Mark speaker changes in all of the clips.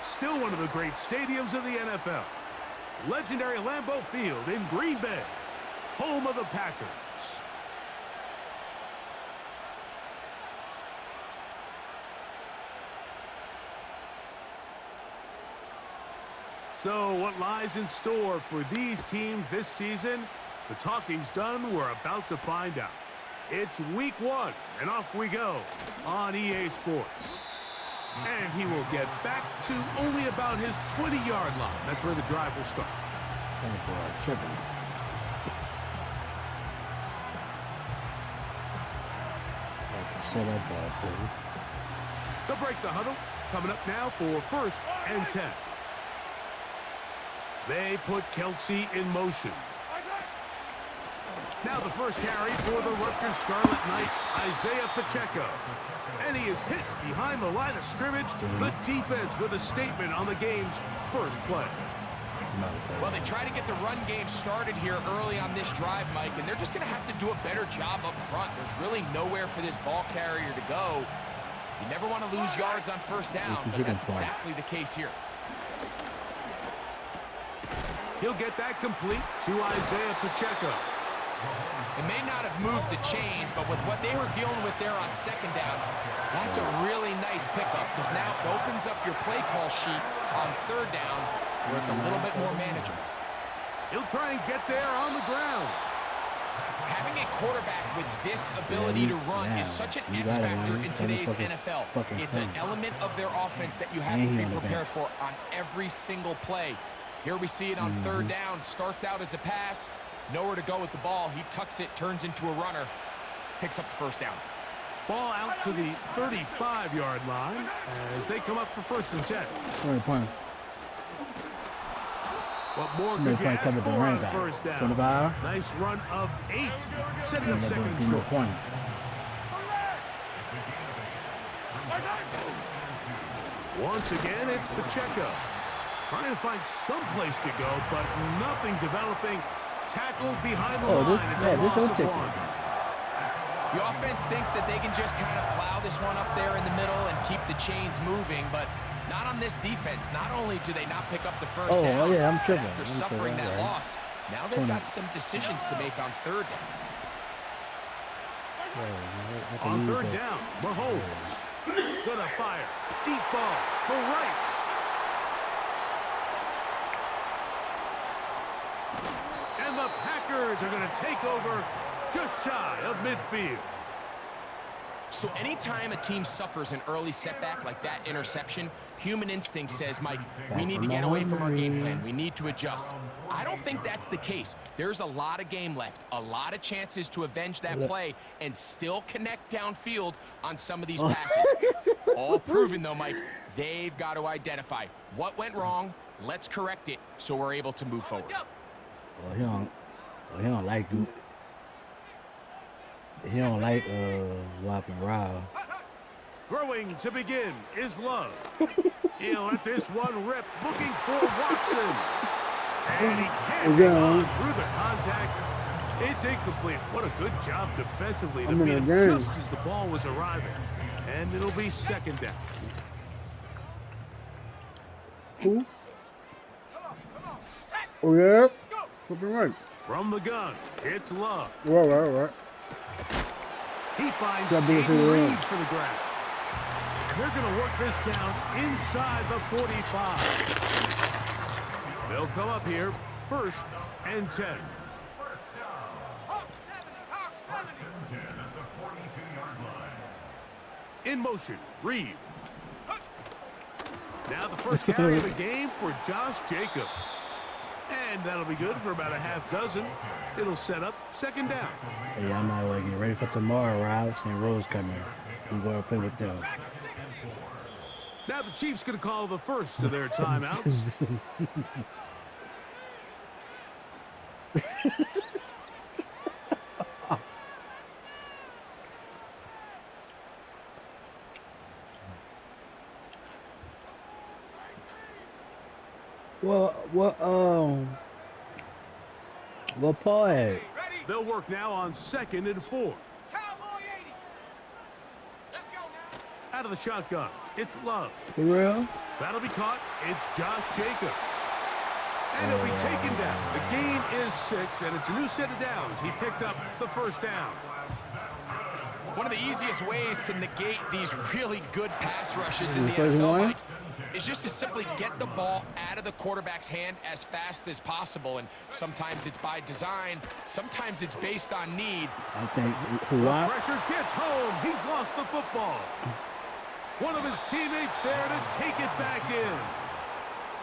Speaker 1: It's still one of the great stadiums of the NFL. Legendary Lambeau Field in Green Bay, home of the Packers. So what lies in store for these teams this season? The talking's done. We're about to find out. It's week 1, and off we go on EA Sports. And he will get back to only about his 20-yard line. That's where the drive will start. They'll break the huddle. Coming up now for 1st and 10. They put Kelsey in motion. Now the first carry for the Rutgers Scarlet Knight, Isaiah Pacheco. And he is hit behind the line of scrimmage. The defense with a statement on the game's first play.
Speaker 2: Well, they try to get the run game started here early on this drive, Mike, and they're just going to have to do a better job up front. There's really nowhere for this ball carrier to go. You never want to lose yards on 1st down, but that's exactly the case here.
Speaker 1: He'll get that complete to Isaiah Pacheco.
Speaker 2: It may not have moved the chains, but with what they were dealing with there on 2nd down, that's a really nice pickup because now it opens up your play call sheet on 3rd down where it's a little bit more manageable.
Speaker 1: He'll try and get there on the ground.
Speaker 2: Having a quarterback with this ability to run is such an X factor in today's NFL. It's an element of their offense that you have to be prepared for on every single play. Here we see it on 3rd down. Starts out as a pass. Nowhere to go with the ball. He tucks it, turns into a runner, picks up the 1st down.
Speaker 1: Ball out to the 35-yard line as they come up for 1st and 10. What more could you ask for on 1st down? Nice run of 8, setting up 2nd and short. Once again, it's Pacheco. Trying to find some place to go, but nothing developing. Tackled behind the line. It's a loss of 1.
Speaker 2: The offense thinks that they can just kind of plow this one up there in the middle and keep the chains moving, but not on this defense. Not only do they not pick up the 1st down, after suffering that loss, now they've got some decisions to make on 3rd down.
Speaker 1: On 3rd down, Mahomes gonna fire. Deep ball for Rice. And the Packers are going to take over just shy of midfield.
Speaker 2: So anytime a team suffers an early setback like that interception, human instinct says, Mike, we need to get away from our game plan. We need to adjust. I don't think that's the case. There's a lot of game left, a lot of chances to avenge that play and still connect downfield on some of these passes. All proven, though, Mike, they've got to identify what went wrong. Let's correct it so we're able to move forward.
Speaker 3: He don't like you. He don't like whopping Rob.
Speaker 1: Throwing to begin is Love. He'll let this one rip, looking for Watson. And he can't get on through the contact. It's incomplete. What a good job defensively to beat him just as the ball was arriving. And it'll be 2nd down.
Speaker 3: Who? Oh, yeah.
Speaker 1: From the gun, it's Love.
Speaker 3: Right.
Speaker 1: He finds Jaden Reed for the grab. And they're going to work this down inside the 45. They'll come up here 1st and 10. In motion, Reed. Now the first carry of the game for Josh Jacobs. And that'll be good for about a half dozen. It'll set up 2nd down.
Speaker 3: Hey, I'm all getting ready for tomorrow, Rob. St. Rose coming. We're going to play with them.
Speaker 1: Now the Chiefs going to call the first of their timeouts.
Speaker 3: What Paul had?
Speaker 1: They'll work now on 2nd and 4. Out of the shotgun, it's Love.
Speaker 3: For real?
Speaker 1: That'll be caught. It's Josh Jacobs. And he'll be taken down. The gain is 6, and it's a new set of downs. He picked up the first down.
Speaker 2: One of the easiest ways to negate these really good pass rushes in the NFL, Mike, is just to simply get the ball out of the quarterback's hand as fast as possible. And sometimes it's by design. Sometimes it's based on need.
Speaker 3: I think
Speaker 1: The pressure gets home. He's lost the football. One of his teammates there to take it back in.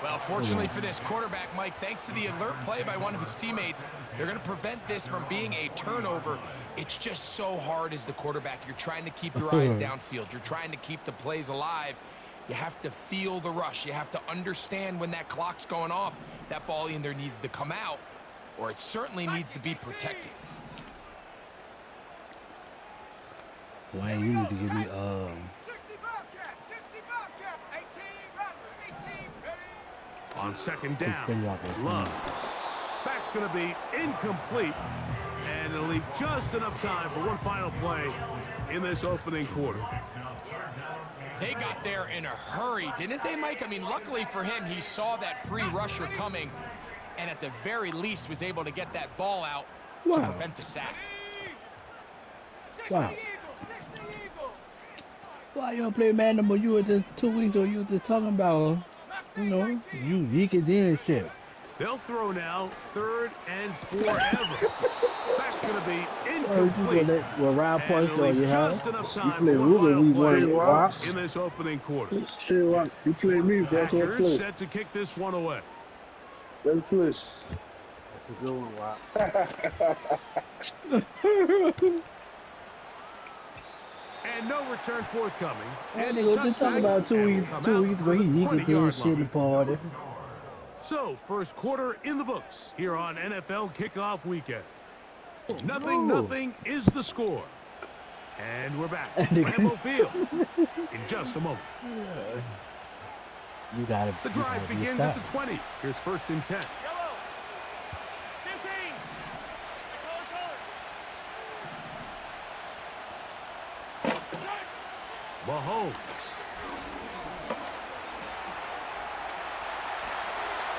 Speaker 2: Well, fortunately for this quarterback, Mike, thanks to the alert play by one of his teammates, they're going to prevent this from being a turnover. It's just so hard as the quarterback. You're trying to keep your eyes downfield. You're trying to keep the plays alive. You have to feel the rush. You have to understand when that clock's going off. That ball either needs to come out, or it certainly needs to be protected.
Speaker 3: Why you need to give me
Speaker 4: 60 Bobcat, 60 Bobcat, 18 Rattler, 18 ready.
Speaker 1: On second down, Love. Back's going to be incomplete, and it'll leave just enough time for one final play in this opening quarter.
Speaker 2: They got there in a hurry, didn't they, Mike? I mean, luckily for him, he saw that free rusher coming, and at the very least was able to get that ball out to prevent the sack.
Speaker 3: Wow. Why you don't play Madden no more? You were just 2 weeks ago. You were just talking about, you know, you geeking in and shit.
Speaker 1: They'll throw now, 3rd and forever. That's going to be incomplete.
Speaker 3: Well, Rob points on you, huh?
Speaker 1: Just enough
Speaker 3: You
Speaker 1: time
Speaker 3: play
Speaker 1: for
Speaker 3: Ruger, we
Speaker 1: one final
Speaker 3: won.
Speaker 1: play in this opening quarter.
Speaker 5: Say what? You play me, bro. So
Speaker 1: Packers
Speaker 5: play.
Speaker 1: set to kick this one away.
Speaker 5: Let's play.
Speaker 3: That's a good one, Rob.
Speaker 1: And no return forthcoming.
Speaker 3: That
Speaker 1: It's a
Speaker 3: nigga been talking
Speaker 1: touchback,
Speaker 3: about 2
Speaker 1: and
Speaker 3: weeks,
Speaker 1: will come
Speaker 3: 2
Speaker 1: out
Speaker 3: weeks
Speaker 1: to
Speaker 3: ago.
Speaker 1: the
Speaker 3: He could do
Speaker 1: 20-yard
Speaker 3: shit in the
Speaker 1: line.
Speaker 3: party.
Speaker 1: So, first quarter in the books here on NFL Kickoff Weekend. Nothing is the score. And we're back. Lambeau Field in just a moment.
Speaker 3: You gotta.
Speaker 1: The drive begins at the 20. Here's 1st and 10.
Speaker 4: Yellow, 15.
Speaker 1: Mahomes.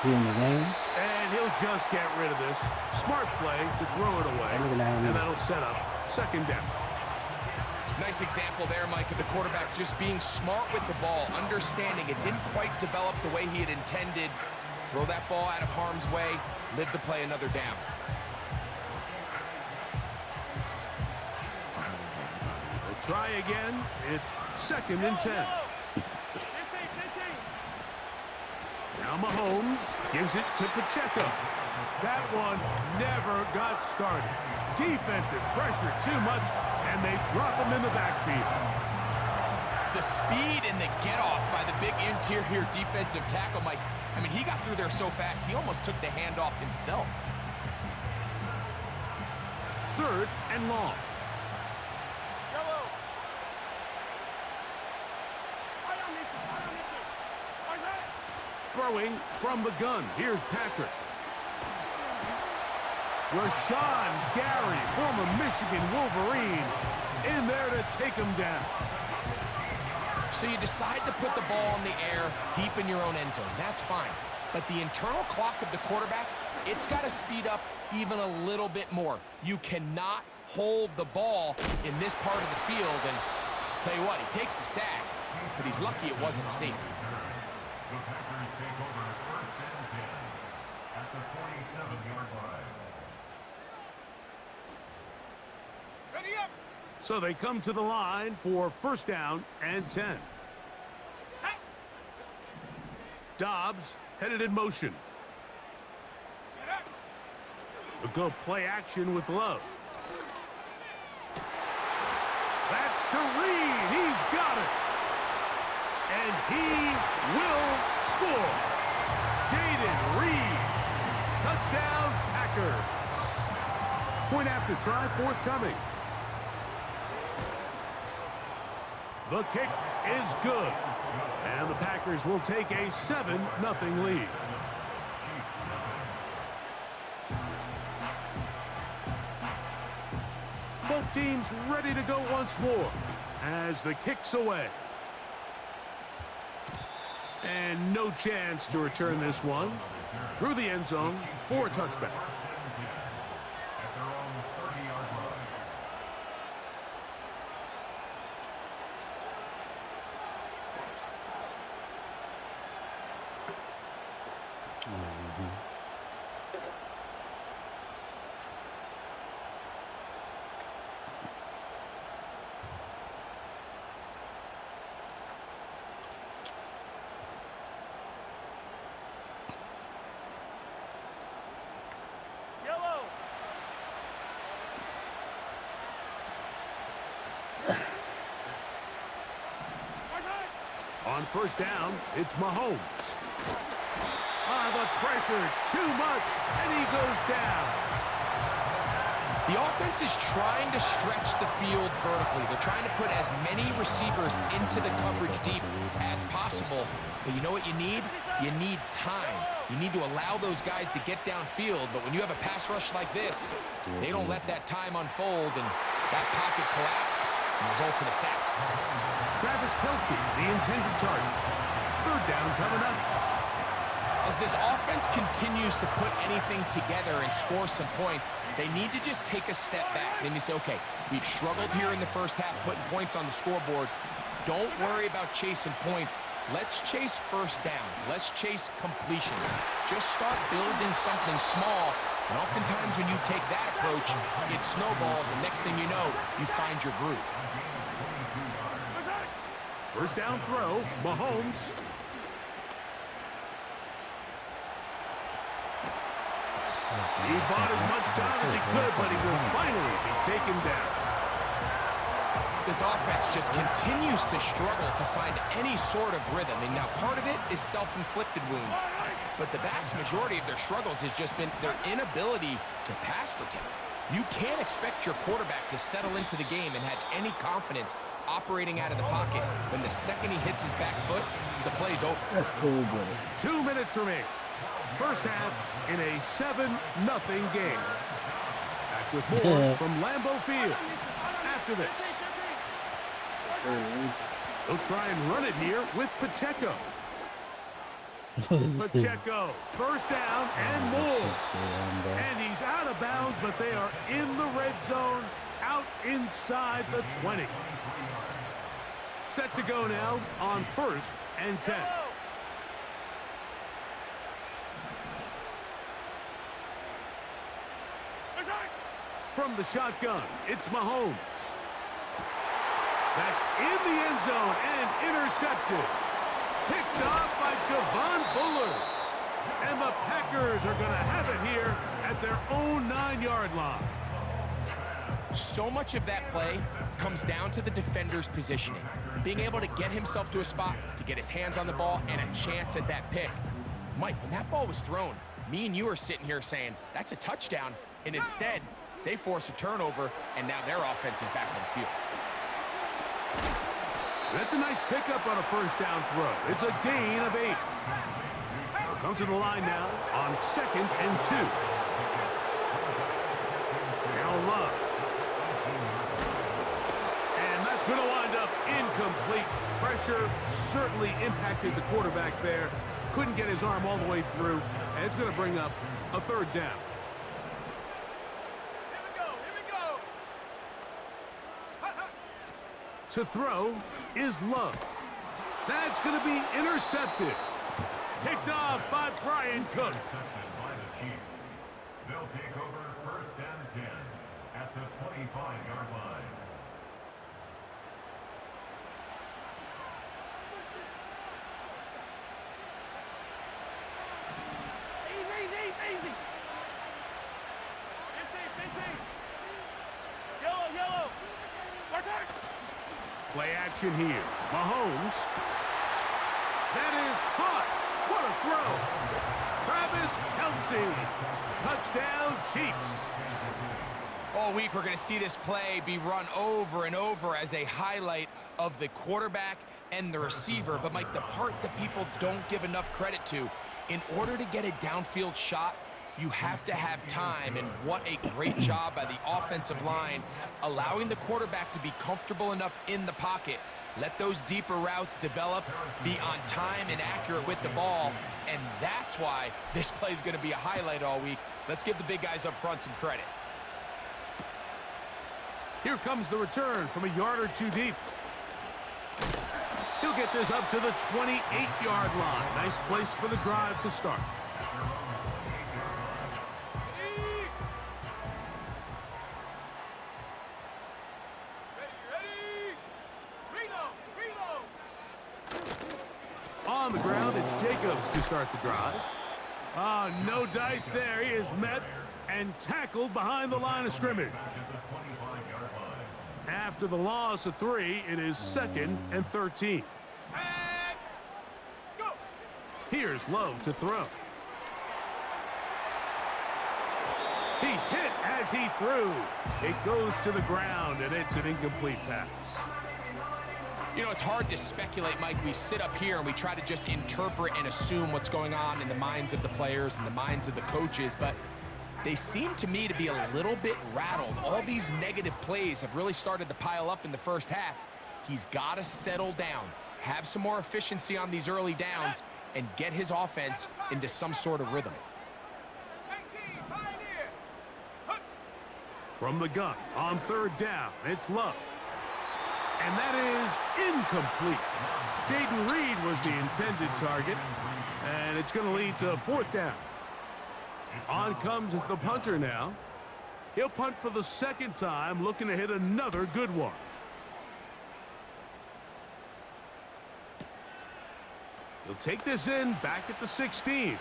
Speaker 3: He in the game.
Speaker 1: And he'll just get rid of this. Smart play to throw it away. And that'll set up 2nd down.
Speaker 2: Nice example there, Mike, of the quarterback just being smart with the ball, understanding it didn't quite develop the way he had intended. Throw that ball out of harm's way, live to play another down.
Speaker 1: They'll try again. It's 2nd and 10. Now Mahomes gives it to Pacheco. That one never got started. Defensive pressure too much, and they drop him in the backfield.
Speaker 2: The speed and the get-off by the big interior defensive tackle, Mike. I mean, he got through there so fast, he almost took the handoff himself.
Speaker 1: 3rd and long.
Speaker 4: Yellow.
Speaker 1: Throwing from the gun. Here's Patrick. Rashawn Gary, former Michigan Wolverine, in there to take him down.
Speaker 2: So you decide to put the ball in the air deep in your own end zone. That's fine. But the internal clock of the quarterback, it's got to speed up even a little bit more. You cannot hold the ball in this part of the field. And tell you what, he takes the sack, but he's lucky it wasn't a safety.
Speaker 4: Ready up.
Speaker 1: So they come to the line for 1st down and 10. Dobbs headed in motion. They'll go play action with Love. That's to Reed. He's got it. And he will score. Jaden Reed. Touchdown, Packers. Point after try forthcoming. The kick is good. And the Packers will take a 7-0 lead. Both teams ready to go once more as the kick's away. And no chance to return this one through the end zone for a touchback.
Speaker 4: Yellow.
Speaker 1: On first down, it's Mahomes. The pressure, too much, and he goes down.
Speaker 2: The offense is trying to stretch the field vertically. They're trying to put as many receivers into the coverage deep as possible. But you know what you need? You need time. You need to allow those guys to get downfield. But when you have a pass rush like this, they don't let that time unfold, and that pocket collapsed and results in a sack.
Speaker 1: Travis Kelce, the intended target. Third down coming up.
Speaker 2: As this offense continues to put anything together and score some points, they need to just take a step back. Then you say, okay, we've struggled here in the first half putting points on the scoreboard. Don't worry about chasing points. Let's chase first downs. Let's chase completions. Just start building something small. And oftentimes when you take that approach, it snowballs, and next thing you know, you find your groove.
Speaker 1: First down throw, Mahomes. He bought as much time as he could, but he will finally be taken down.
Speaker 2: This offense just continues to struggle to find any sort of rhythm. And now part of it is self-inflicted wounds. But the vast majority of their struggles has just been their inability to pass protect. You can't expect your quarterback to settle into the game and have any confidence operating out of the pocket. When the second he hits his back foot, the play's over.
Speaker 3: That's cool, brother.
Speaker 1: 2 minutes remaining. First half in a 7-0 game. Back with more from Lambeau Field after this. They'll try and run it here with Pacheco. Pacheco, first down and more. And he's out of bounds, but they are in the red zone, out inside the 20. Set to go now on 1st and 10. From the shotgun, it's Mahomes. That's in the end zone and intercepted. Picked off by Javon Bullard. And the Packers are going to have it here at their own 9-yard line.
Speaker 2: So much of that play comes down to the defender's positioning. Being able to get himself to a spot, to get his hands on the ball, and a chance at that pick. Mike, when that ball was thrown, me and you are sitting here saying, that's a touchdown. And instead, they force a turnover, and now their offense is back on the field.
Speaker 1: That's a nice pickup on a first down throw. It's a gain of 8. They'll come to the line now on 2nd and 2. Now Love. And that's going to wind up incomplete. Pressure certainly impacted the quarterback there. Couldn't get his arm all the way through, and it's going to bring up a 3rd down. To throw is Love. That's going to be intercepted. Picked off by Brian Cook.
Speaker 6: By the Chiefs. They'll take over 1st and 10 at the 25-yard line.
Speaker 4: Easy. Yellow. Watch out.
Speaker 1: Play action here. Mahomes. That is caught. What a throw. Travis Kelce. Touchdown, Chiefs.
Speaker 2: All week, we're going to see this play be run over and over as a highlight of the quarterback and the receiver. But, Mike, the part that people don't give enough credit to, in order to get a downfield shot, you have to have time, and what a great job by the offensive line, allowing the quarterback to be comfortable enough in the pocket Let those deeper routes develop, be on time and accurate with the ball, and that's why this play is going to be a highlight all week. Let's give the big guys up front some credit.
Speaker 1: Here comes the return from a yard or two deep. He'll get this up to the 28-yard line. Nice place for the drive to start. On the ground, it's Jacobs to start the drive. No dice there. He is met and tackled behind the line of scrimmage. After the loss of 3, it is 2nd and 13.
Speaker 4: And go.
Speaker 1: Here's Love to throw. He's hit as he threw. It goes to the ground, and it's an incomplete pass.
Speaker 2: You know, it's hard to speculate, Mike. We sit up here and we try to just interpret and assume what's going on in the minds of the players and the minds of the coaches, but they seem to me to be a little bit rattled. All these negative plays have really started to pile up in the first half. He's got to settle down, have some more efficiency on these early downs, and get his offense into some sort of rhythm.
Speaker 4: 18, Pioneer.
Speaker 1: From the gun on 3rd down, it's Love. And that is incomplete. Jaden Reed was the intended target, and it's going to lead to 4th down. On comes the punter now. He'll punt for the 2nd time, looking to hit another good one. He'll take this in back at the 16.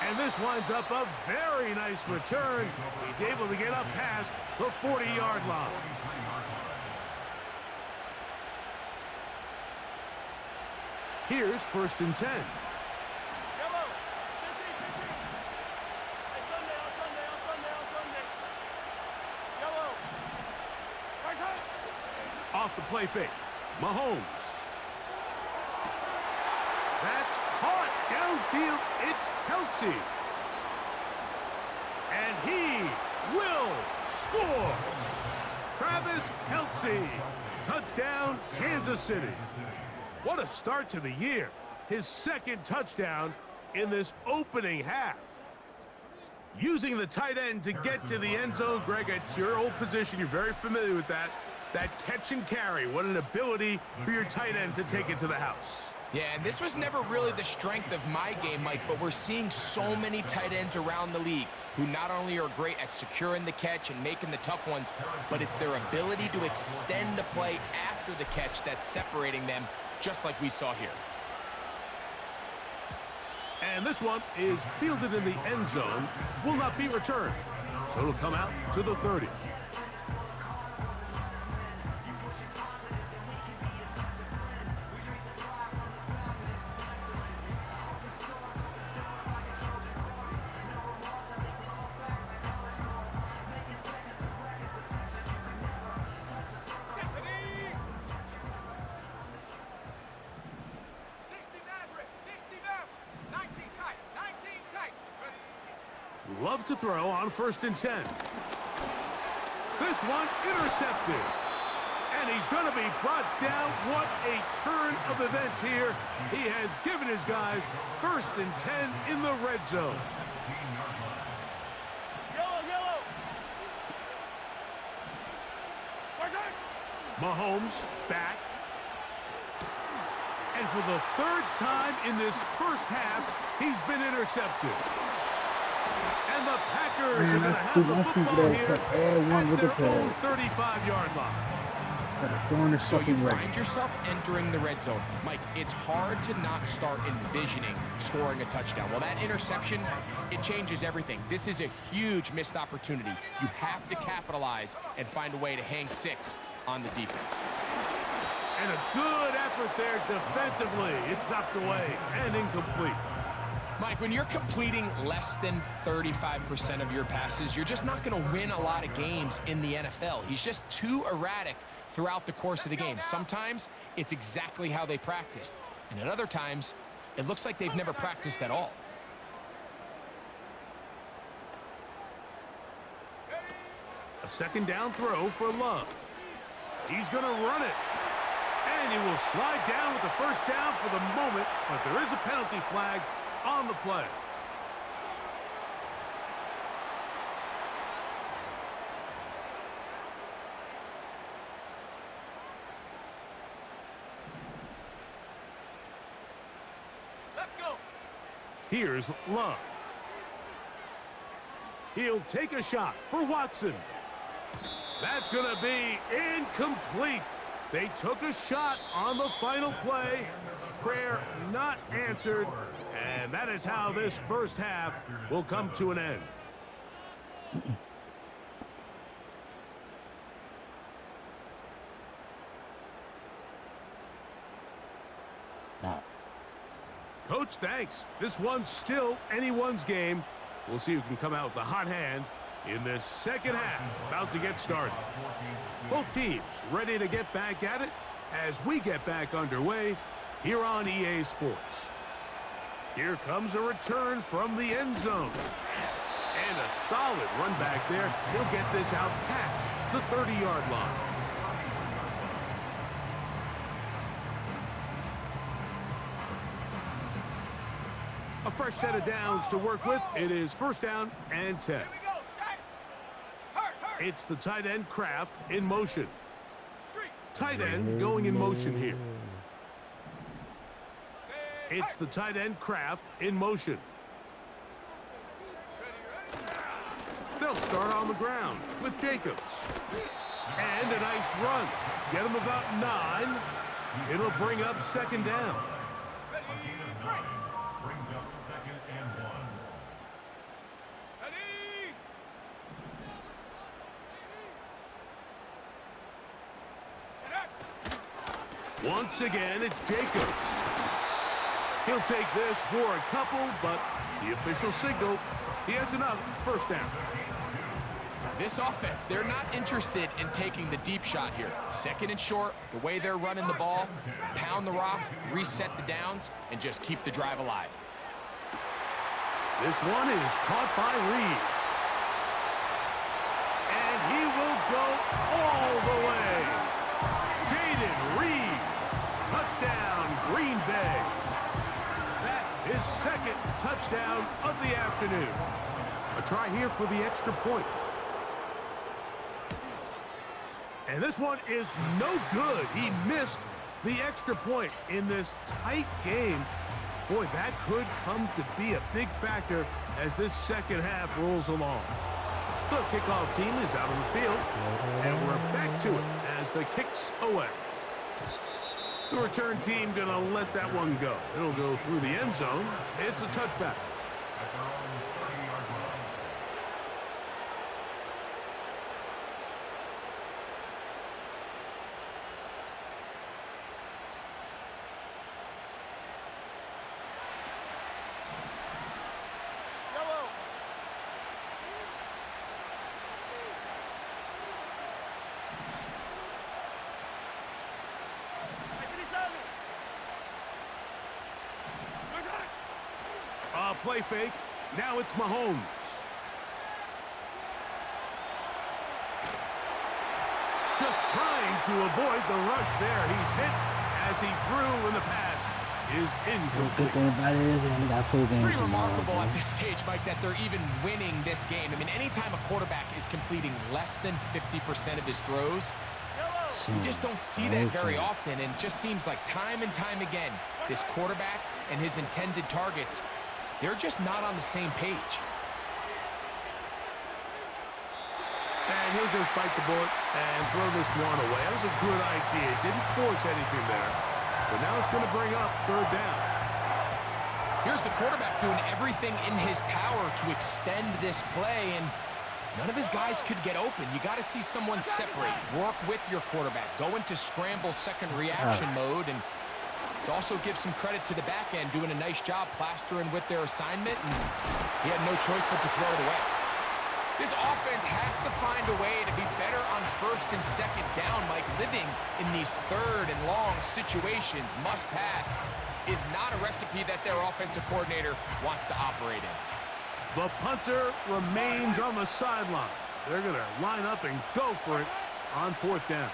Speaker 1: And this winds up a very nice return. He's able to get up past the 40-yard line. Here's 1st and 10.
Speaker 4: Yellow. 15. Hey, Sunday. Yellow. Right side.
Speaker 1: Off the play fake. Mahomes. That's caught downfield. It's Kelsey. And he will score. Travis Kelsey. Touchdown, Kansas City. What a start to the year. His 2nd touchdown in this opening half. Using the tight end to get to the end zone, Greg, it's your old position. You're very familiar with that. That catch and carry. What an ability for your tight end to take it to the house.
Speaker 2: Yeah, and this was never really the strength of my game, Mike, but we're seeing so many tight ends around the league who not only are great at securing the catch and making the tough ones, but it's their ability to extend the play after the catch that's separating them, just like we saw here.
Speaker 1: And this one is fielded in the end zone, will not be returned. So it'll come out to the 30. Love to throw on 1st and 10. This one intercepted. And he's going to be brought down. What a turn of events here. He has given his guys 1st and 10 in the red zone.
Speaker 4: Yellow.
Speaker 1: Mahomes back. And for the 3rd time in this first half, he's been intercepted. And the Packers are going to have the football here at their own 35-yard line.
Speaker 2: So you find yourself entering the red zone. Mike, it's hard to not start envisioning scoring a touchdown. Well, that interception, it changes everything. This is a huge missed opportunity. You have to capitalize and find a way to hang 6 on the defense.
Speaker 1: And a good effort there defensively. It's knocked away and incomplete.
Speaker 2: Mike, when you're completing less than 35% of your passes, you're just not going to win a lot of games in the NFL. He's just too erratic throughout the course of the game. Sometimes it's exactly how they practiced, and at other times, it looks like they've never practiced at all.
Speaker 1: A second down throw for Love. He's going to run it. And he will slide down with the first down for the moment, but there is a penalty flag on the play.
Speaker 4: Let's go.
Speaker 1: Here's Love. He'll take a shot for Watson. That's going to be incomplete. They took a shot on the final play. Prayer not answered. And that is how this first half will come to an end.
Speaker 3: Now,
Speaker 1: Coach, thanks. This one's still anyone's game. We'll see who can come out with the hot hand in this second half, about to get started. Both teams ready to get back at it as we get back underway here on EA Sports. Here comes a return from the end zone. And a solid run back there. He'll get this out past the 30-yard line. A fresh set of downs to work with. It is first down and 10.
Speaker 4: Here we go, Saints. Hurt.
Speaker 1: It's the tight end Kraft in motion.
Speaker 4: Street.
Speaker 1: Tight end going in motion here.
Speaker 4: Say,
Speaker 1: It's the tight end Kraft in motion. They'll start on the ground with Jacobs. And a nice run. Get him about 9. It'll bring up second down.
Speaker 6: A gain of 9 brings up 2nd and 1.
Speaker 4: ready.
Speaker 1: Once again, it's Jacobs. He'll take this for a couple, but the official signal, he has enough. First down.
Speaker 2: This offense, they're not interested in taking the deep shot here. Second and short, the way they're running the ball, pound the rock, reset the downs, and just keep the drive alive.
Speaker 1: This one is caught by Reed. And he will go all the way. Jaden Reed. Touchdown, Green Bay. That is second touchdown of the afternoon. A try here for the extra point. And this one is no good. He missed the extra point in this tight game. Boy, that could come to be a big factor as this second half rolls along. The kickoff team is out on the field, and we're back to it as the kick's away. The return team gonna let that one go. It'll go through the end zone. It's a touchback.
Speaker 6: At their own 30-yard line.
Speaker 4: Yellow.
Speaker 1: Play fake. Now it's Mahomes. Just trying to avoid the rush there. He's hit as he threw, and the pass is
Speaker 3: the
Speaker 1: incomplete.
Speaker 3: good thing about it is we got full
Speaker 2: It's
Speaker 3: games
Speaker 2: pretty
Speaker 3: tomorrow.
Speaker 2: remarkable at
Speaker 3: Man.
Speaker 2: this stage, Mike, that they're even winning this game. I mean, anytime a quarterback is completing less than 50% of his throws, you just don't see that very often, and just seems like time and time again, this quarterback and his intended targets, they're just not on the same page.
Speaker 1: And he'll just bite the bullet and throw this one away. That was a good idea. Didn't force anything there. But now it's going to bring up third down.
Speaker 2: Here's the quarterback doing everything in his power to extend this play, and none of his guys could get open. You got to see someone separate, work with your quarterback, go into scramble second reaction mode, and let's also give some credit to the back end doing a nice job plastering with their assignment, and he had no choice but to throw it away. This offense has to find a way to be better on first and second down. Like, living in these third and long situations, must pass, is not a recipe that their offensive coordinator wants to operate in.
Speaker 1: The punter remains on the sideline. They're going to line up and go for it on 4th down.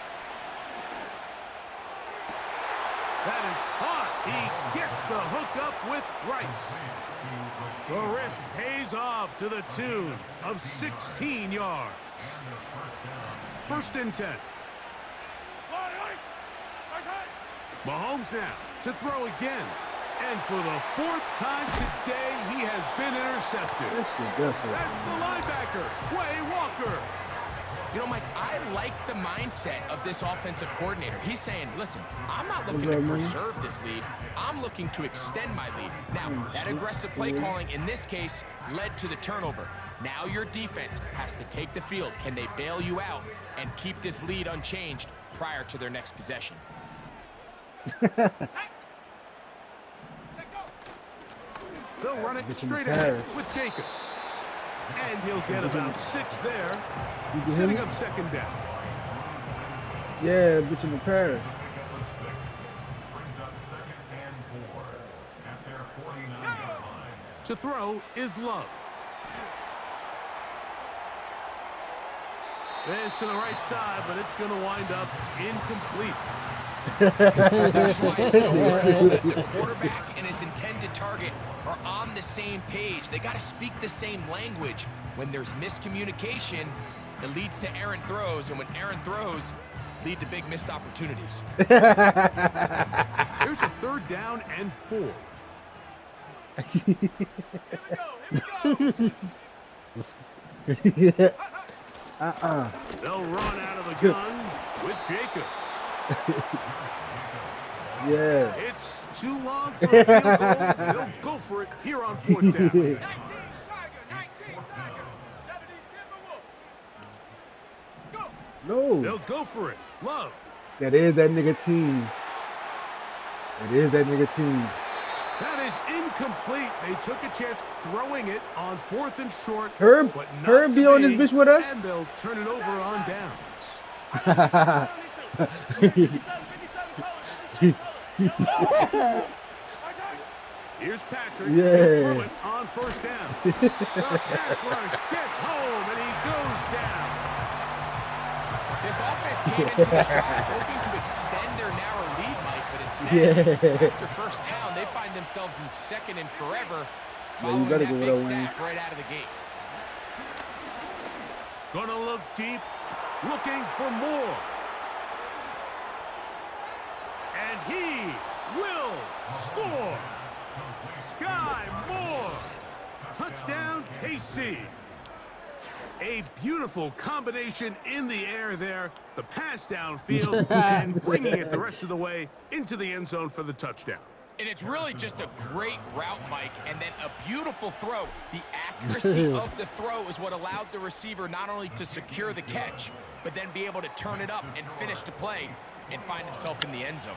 Speaker 1: That is caught. He gets the hook up with Rice. The risk pays off to the tune of 16 yards. 1st and 10. Mahomes now to throw again. And for the 4th time today, he has been intercepted. That's the linebacker, Quay Walker.
Speaker 2: You know, Mike, I like the mindset of this offensive coordinator. He's saying, listen, I'm not looking to preserve this lead. I'm looking to extend my lead. Now, that aggressive play calling in this case led to the turnover. Now your defense has to take the field. Can they bail you out and keep this lead unchanged prior to their next possession?
Speaker 1: They'll run it straight ahead with Jacobs. And he'll get about 6 there, setting up 2nd down.
Speaker 3: Yeah, bitch in the Paris.
Speaker 6: Brings up 2nd and 4 at their 49-yard line.
Speaker 1: To throw is Love. This to the right side, but it's going to wind up incomplete.
Speaker 2: This is why it's so important that the quarterback and his intended target are on the same page. They got to speak the same language. When there's miscommunication, it leads to errant throws, and when errant throws lead to big missed opportunities.
Speaker 1: Here's a 3rd down and 4. They'll run out of the gun with Jacobs.
Speaker 3: Yeah.
Speaker 1: It's too long for a field goal. They'll go for it here on 4th down.
Speaker 4: 19 Tiger, 17 Timberwolf. Go.
Speaker 3: No.
Speaker 1: They'll go for it. Love.
Speaker 3: That is that nigga team. That is that nigga team.
Speaker 1: That is incomplete. They took a chance throwing it on 4th and short.
Speaker 3: Herb
Speaker 1: but not
Speaker 3: Herb
Speaker 1: to
Speaker 3: be on this
Speaker 1: be,
Speaker 3: bitch with us?
Speaker 1: And they'll turn it over on downs. Here's Patrick.
Speaker 3: Yeah.
Speaker 1: He'll throw it on 1st down. The pass rush gets home, and he goes down.
Speaker 2: This offense came into this drive hoping to extend their narrow lead, Mike, but instead, after 1st down, they find themselves in 2nd and forever, following
Speaker 3: gotta
Speaker 2: that
Speaker 3: go
Speaker 2: big
Speaker 3: with that
Speaker 2: sack right out of the gate.
Speaker 1: Gonna look deep, looking for more. And he will score. Sky Moore. Touchdown, KC. A beautiful combination in the air there. The pass downfield and bringing it the rest of the way into the end zone for the touchdown.
Speaker 2: And it's really just a great route, Mike, and then a beautiful throw. The accuracy of the throw is what allowed the receiver not only to secure the catch, but then be able to turn it up and finish the play and find himself in the end zone.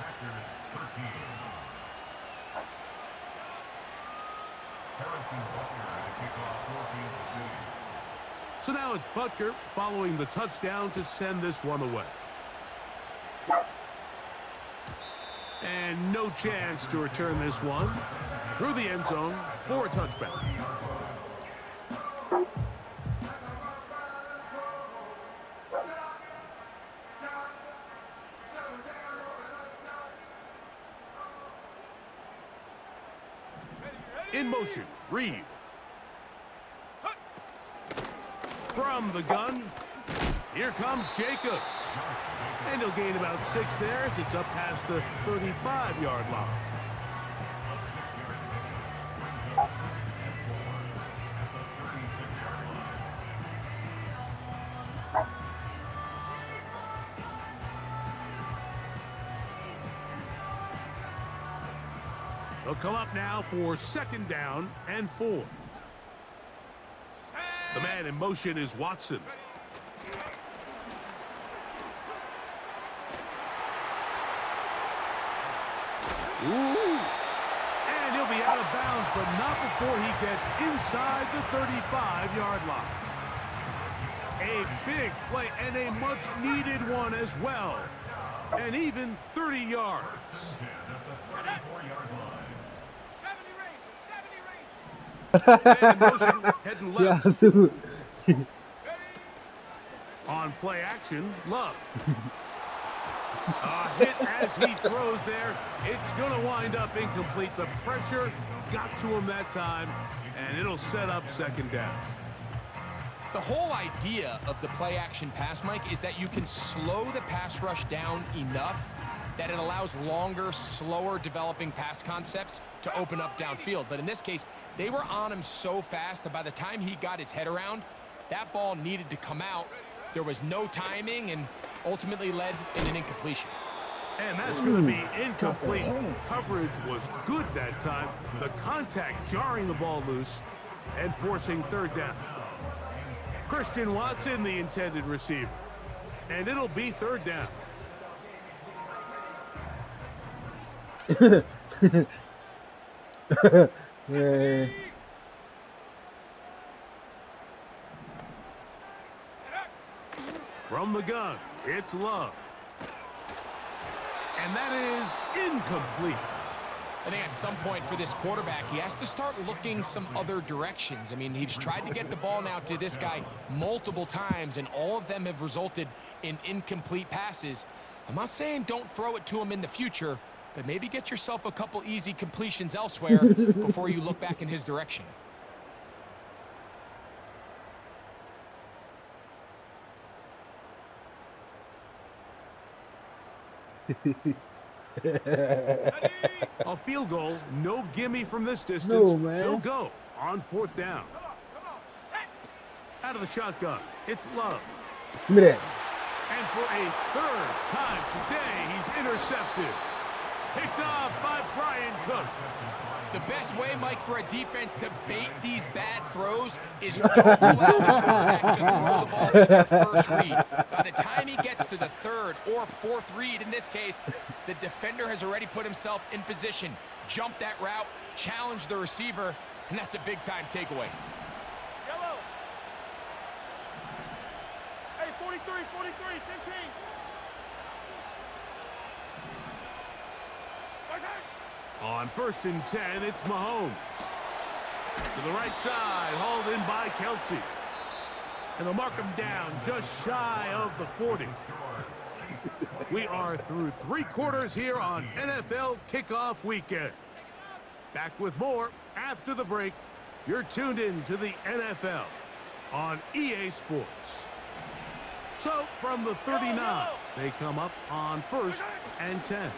Speaker 1: So now it's Butker following the touchdown to send this one away. And no chance to return this one through the end zone for a touchback. In motion, Reed. From the gun, here comes Jacobs. And he'll gain about 6 there as it's up past the 35-yard line. They'll come up now for 2nd down and 4. The man in motion is Watson. Ooh. And he'll be out of bounds, but not before he gets inside the 35-yard line. A big play and a much-needed one as well. And even 30 yards.
Speaker 4: 70 Rangers, 70 Rangers.
Speaker 1: Man in motion, heading left. On play action, Love. A hit as he throws there. It's going to wind up incomplete. The pressure got to him that time, and it'll set up second down.
Speaker 2: The whole idea of the play action pass, Mike, is that you can slow the pass rush down enough that it allows longer, slower developing pass concepts to open up downfield. But in this case, they were on him so fast that by the time he got his head around, that ball needed to come out. There was no timing and ultimately led in an incompletion.
Speaker 1: And that's going to be incomplete. Coverage was good that time. The contact jarring the ball loose and forcing third down. Christian Watson, the intended receiver. And it'll be third down.
Speaker 3: Yeah.
Speaker 1: From the gun, it's Love. And that is incomplete.
Speaker 2: I think at some point for this quarterback, he has to start looking some other directions. I mean, he's tried to get the ball now to this guy multiple times, and all of them have resulted in incomplete passes. I'm not saying don't throw it to him in the future, but maybe get yourself a couple easy completions elsewhere before you look back in his direction.
Speaker 1: A field goal, no gimme from this distance.
Speaker 3: No, man.
Speaker 1: He'll go on fourth down.
Speaker 4: Come on, set.
Speaker 1: Out of the shotgun, it's Love.
Speaker 3: Give me that.
Speaker 1: And for a third time today, he's intercepted. Picked off by Brian Cook.
Speaker 2: The best way, Mike, for a defense to bait these bad throws is don't allow the quarterback to throw the ball to their first read. By the time he gets to the third or fourth read, in this case, the defender has already put himself in position, jumped that route, challenged the receiver, and that's a big-time takeaway.
Speaker 4: Yellow. Hey, 43, 15.
Speaker 1: On 1st and 10, it's Mahomes. To the right side, hauled in by Kelsey. And they'll mark him down just shy of the 40. We are through 3 quarters here on NFL Kickoff Weekend. Back with more after the break. You're tuned in to the NFL on EA Sports. So from the 39, they come up on 1st and 10.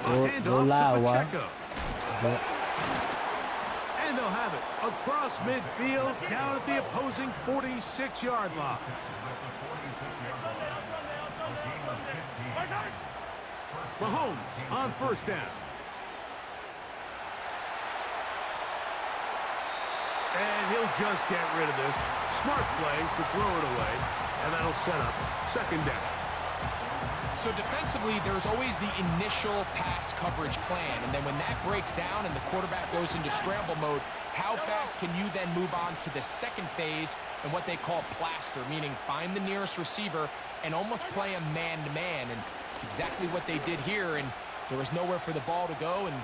Speaker 1: A handoff to Pacheco. And they'll have it across midfield down at the opposing 46-yard line. Mahomes on 1st down. And he'll just get rid of this. Smart play to throw it away. And that'll set up 2nd down.
Speaker 2: So defensively, there's always the initial pass coverage plan, and then when that breaks down and the quarterback goes into scramble mode, how fast can you then move on to the second phase and what they call plaster, meaning find the nearest receiver and almost play him man-to-man, and it's exactly what they did here, and there was nowhere for the ball to go, and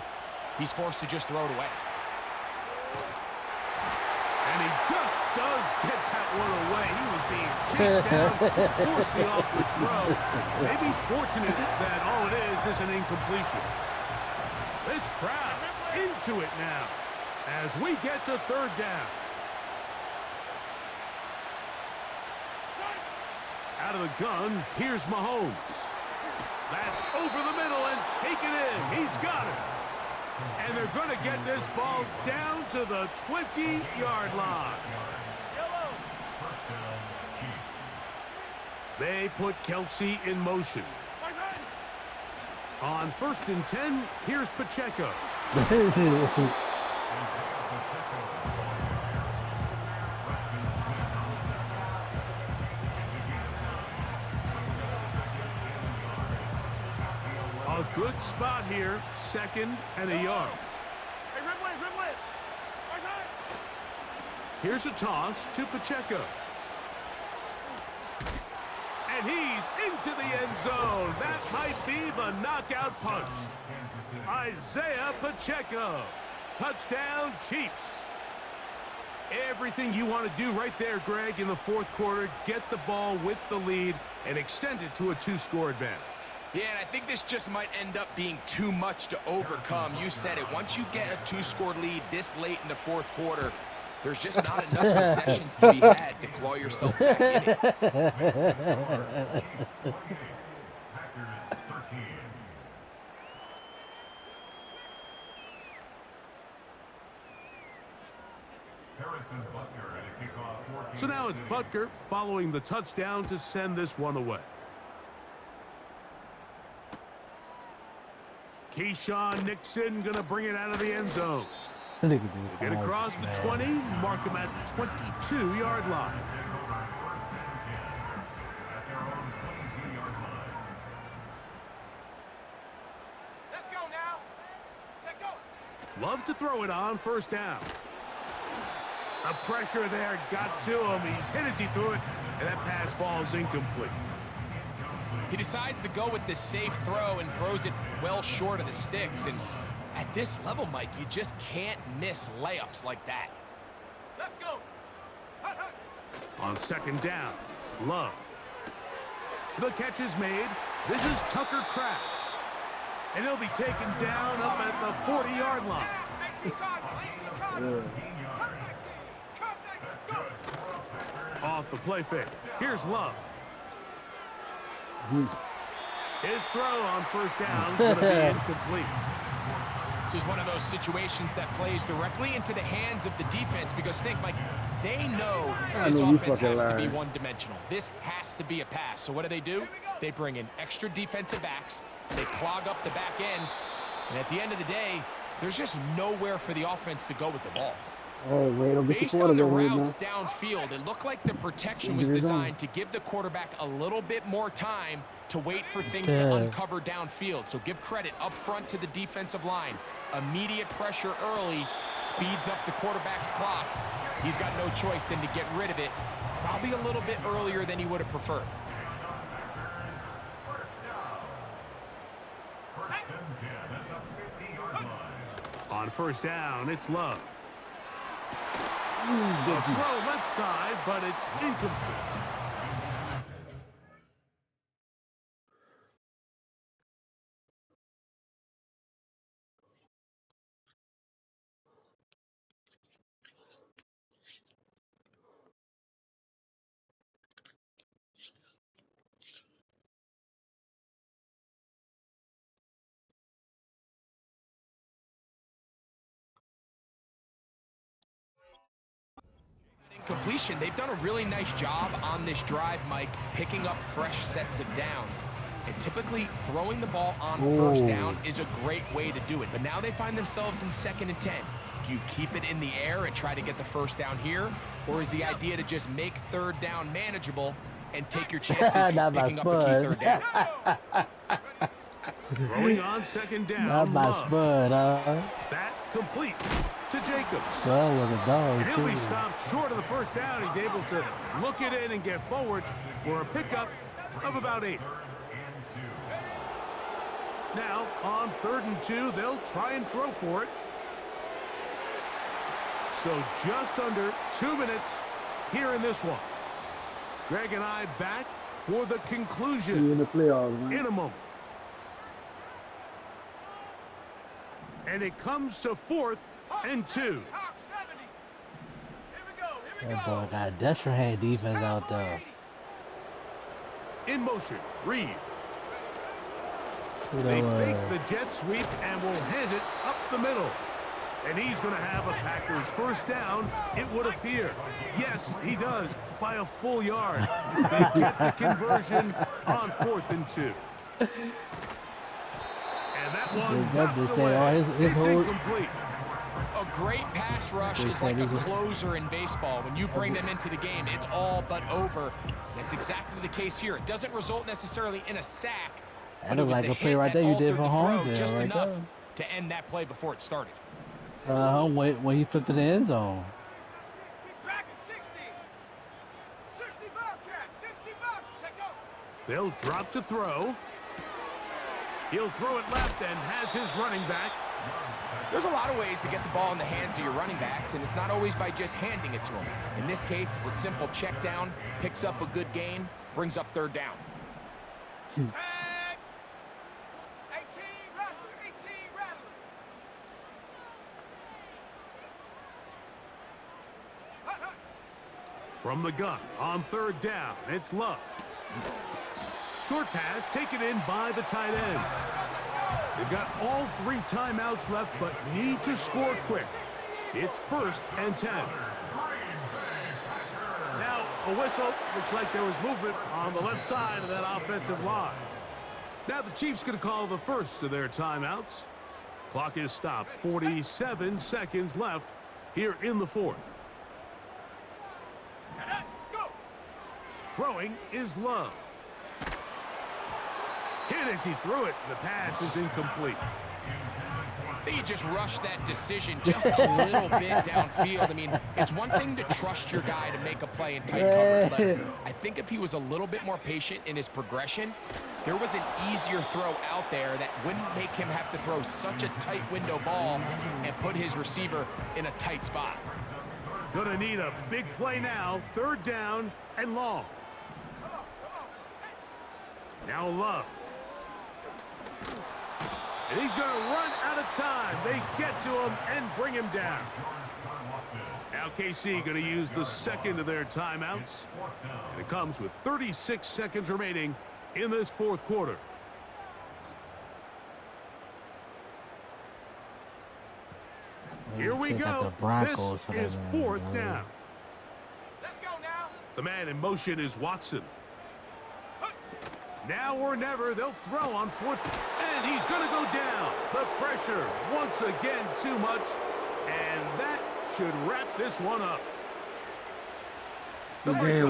Speaker 2: he's forced to just throw it away.
Speaker 1: And he just does get that one away. He was being chased down, forced the awkward throw. Maybe he's fortunate that all it is an incompletion. This crowd into it now as we get to 3rd down. Out of the gun, here's Mahomes. That's over the middle and taken in. He's got it. And they're going to get this ball down to the 20-yard line. They put Kelsey in motion. On 1st and 10, here's Pacheco. A good spot here, 2nd and a yard.
Speaker 4: Hey, red win.
Speaker 1: Here's a toss to Pacheco. And he's into the end zone. That might be the knockout punch. Isaiah Pacheco. Touchdown, Chiefs. Everything you want to do right there, Greg, in the fourth quarter. Get the ball with the lead and extend it to a 2-score advantage.
Speaker 2: Yeah, and I think this just might end up being too much to overcome. You said it. Once you get a 2-score lead this late in the fourth quarter, there's just not enough possessions to be had to claw yourself back in it.
Speaker 1: So now it's Butker following the touchdown to send this one away. Keyshawn Nixon going to bring it out of the end zone. Get across the 20, mark him at the 22-yard line.
Speaker 4: Let's go now. Take go.
Speaker 1: Love to throw it on first down. The pressure there got to him. He's hit as he threw it, and that pass falls incomplete.
Speaker 2: He decides to go with this safe throw and throws it well short of the sticks. And at this level, Mike, you just can't miss layups like that.
Speaker 4: Let's go. Hut, hut.
Speaker 1: On second down, Love. The catch is made. This is Tucker Kraft. And he'll be taken down up at the 40-yard line.
Speaker 4: 18 card, 18 card. Cut 19. Cut 19. Let's go.
Speaker 1: Off the play fake. Here's Love. His throw on first down is going to be incomplete.
Speaker 2: This is one of those situations that plays directly into the hands of the defense because think, Mike, they know this offense has to be one-dimensional. This has to be a pass. So what do? They bring in extra defensive backs. They clog up the back end. And at the end of the day, there's just nowhere for the offense to go with the ball.
Speaker 5: Oh, wait, don't get
Speaker 2: Based
Speaker 5: the
Speaker 2: on the
Speaker 5: quarterback right
Speaker 2: routes
Speaker 5: now.
Speaker 2: downfield, it looked like the protection was designed to give the quarterback a little bit more time to wait for things to uncover downfield. So give credit up front to the defensive line. Immediate pressure early speeds up the quarterback's clock. He's got no choice than to get rid of it, probably a little bit earlier than he would have preferred.
Speaker 1: On first down, it's Love. The throw left side, but it's incomplete.
Speaker 2: Completion, they've done a really nice job on this drive, Mike, picking up fresh sets of downs. And typically, throwing the ball on first down is a great way to do it. But now they find themselves in 2nd and 10. Do you keep it in the air and try to get the first down here? Or is the idea to just make 3rd down manageable and take your chances picking up a key 3rd down?
Speaker 1: Throwing on 2nd down,
Speaker 3: Not my
Speaker 1: Love.
Speaker 3: spud,
Speaker 1: That complete to Jacobs.
Speaker 3: Spud was a dog,
Speaker 1: And he'll be
Speaker 3: too.
Speaker 1: stopped short of the first down. He's able to look it in and get forward for a pickup of about 8. Now, on 3rd and 2, they'll try and throw for it. So just under 2 minutes here in this one. Greg and I back for the
Speaker 5: See you
Speaker 1: conclusion
Speaker 5: in the playoffs, man.
Speaker 1: in a moment. And it comes to 4th and 2.
Speaker 4: Hawk 70. Here we go. Here we
Speaker 3: That
Speaker 4: go.
Speaker 3: boy got desperate hand defense out there.
Speaker 1: In motion, Reed.
Speaker 3: You
Speaker 1: They
Speaker 3: know,
Speaker 1: fake the jet sweep and will hand it up the middle. And he's going to have a Packers first down, it would appear. Yes, he does, by a full yard. They get the conversion on 4th and 2. And that one
Speaker 3: They got
Speaker 1: knocked
Speaker 3: this thing.
Speaker 1: away.
Speaker 3: Oh, his
Speaker 1: It's
Speaker 3: whole-
Speaker 1: incomplete.
Speaker 2: A great pass rush is like a closer in baseball. When you bring them into the game, it's all but over. That's exactly the case here. It doesn't result necessarily in a sack,
Speaker 3: That
Speaker 2: but it
Speaker 3: looked
Speaker 2: was
Speaker 3: like
Speaker 2: the
Speaker 3: a play
Speaker 2: hit
Speaker 3: right
Speaker 2: that
Speaker 3: there you did
Speaker 2: altered
Speaker 3: for
Speaker 2: the
Speaker 3: home
Speaker 2: throw
Speaker 3: field
Speaker 2: just
Speaker 3: right
Speaker 2: enough
Speaker 3: there.
Speaker 2: to end that play before it started.
Speaker 3: When he flipped to the end zone.
Speaker 4: Keep tracking 60. 60 Bobcat. 60 Bobcat. Take go.
Speaker 1: They'll drop to throw. He'll throw it left and has his running back.
Speaker 2: There's a lot of ways to get the ball in the hands of your running backs, and it's not always by just handing it to them. In this case, it's a simple check down, picks up a good gain, brings up third down.
Speaker 4: Tag. 18 Rattler. 18 Rattler. Hut, hut.
Speaker 1: From the gun on third down, it's Love. Short pass taken in by the tight end. They've got all 3 timeouts left, but need to score quick. It's 1st and 10. Now a whistle. Looks like there was movement on the left side of that offensive line. Now the Chiefs going to call the first of their timeouts. Clock is stopped. 47 seconds left here in the 4th.
Speaker 4: Go.
Speaker 1: Throwing is Love. Hit as he threw it. The pass is incomplete.
Speaker 2: I think he just rushed that decision just a little bit downfield. I mean, it's one thing to trust your guy to make a play in tight coverage, but I think if he was a little bit more patient in his progression, there was an easier throw out there that wouldn't make him have to throw such a tight window ball and put his receiver in a tight spot.
Speaker 1: Gonna need a big play now. 3rd down and long. Now Love. And he's going to run out of time. They get to him and bring him down. Now KC going to use the second of their timeouts. And it comes with 36 seconds remaining in this 4th quarter. Here we go. This is 4th down.
Speaker 4: Let's go now.
Speaker 1: The man in motion is Watson. Now or never, they'll throw on 4th, and he's going to go down. The pressure, once again, too much, and that should wrap this one up. The break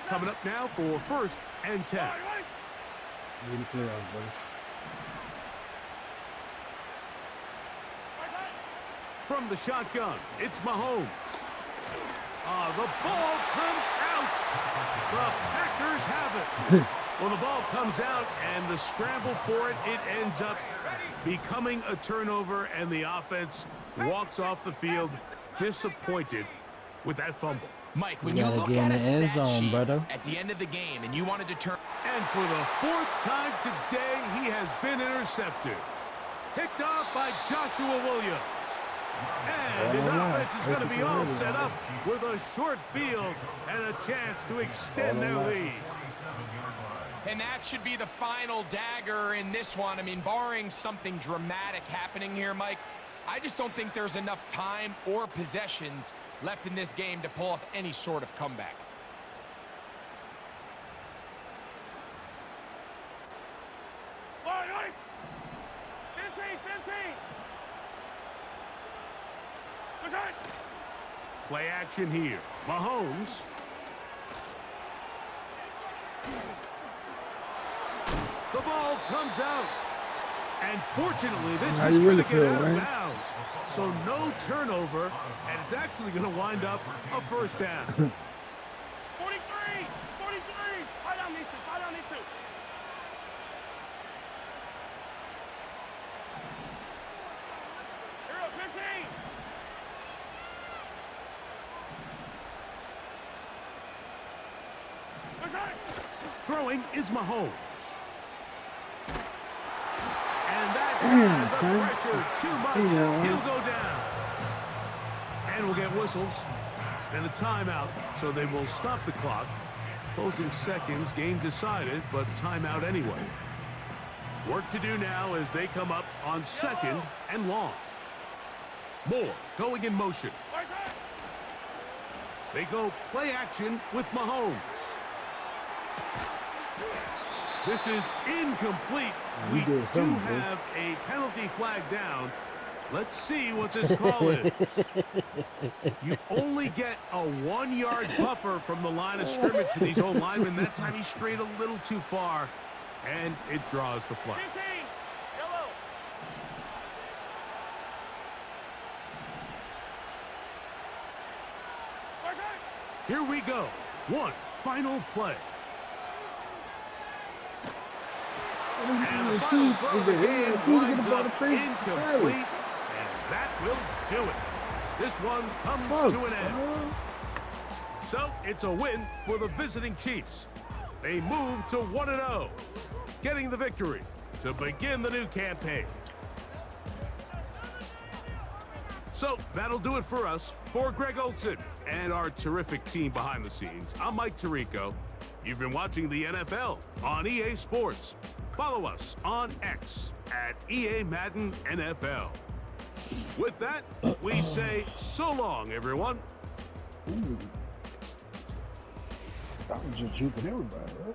Speaker 1: coming up now for 1st and 10. From the shotgun, it's Mahomes. The ball comes out. The Packers have it. Well, the ball comes out, and the scramble for it, it ends up becoming a turnover, and the offense walks off the field disappointed with that fumble.
Speaker 2: Mike, when you look at a stat sheet at the end of the game and you wanted to turn...
Speaker 1: And for the 4th time today, he has been intercepted. Picked off by Joshua Williams. And his offense is going to be all set up with a short field and a chance to extend their lead.
Speaker 2: And that should be the final dagger in this one. I mean, barring something dramatic happening here, Mike, I just don't think there's enough time or possessions left in this game to pull off any sort of comeback.
Speaker 4: Oi, oi. 15, 15. What's that?
Speaker 1: Play action here. Mahomes. The ball comes out. And fortunately, this is going to get out of bounds. So no turnover, and it's actually going to wind up a 1st down.
Speaker 4: 43, 43. Fire down these two, fire down these two. Here up, 15. What's that?
Speaker 1: Throwing is Mahomes. And that's the pressure too much. He'll go down. And we'll get whistles and a timeout, so they will stop the clock. Closing seconds, game decided, but timeout anyway. Work to do now as they come up on 2nd and long. Moore going in motion.
Speaker 4: What's that?
Speaker 1: They go play action with Mahomes. This is incomplete. We do have a penalty flag down. Let's see what this call is. You only get a 1-yard buffer from the line of scrimmage for these old linemen. That time he strayed a little too far, and it draws the flag.
Speaker 4: 15. Yellow. What's that?
Speaker 1: Here we go. One final play. And the final throw of the game winds up incomplete. And that will do it. This one comes
Speaker 3: Fuck,
Speaker 1: to an end.
Speaker 3: bro.
Speaker 1: So it's a win for the visiting Chiefs. They move to 1-0, getting the victory to begin the new campaign. So that'll do it for us. For Greg Olson and our terrific team behind the scenes, I'm Mike Tirico. You've been watching the NFL on EA Sports. Follow us on X at EA Madden NFL. With that, we say so long, everyone.
Speaker 3: Ooh. I was just juking everybody, right?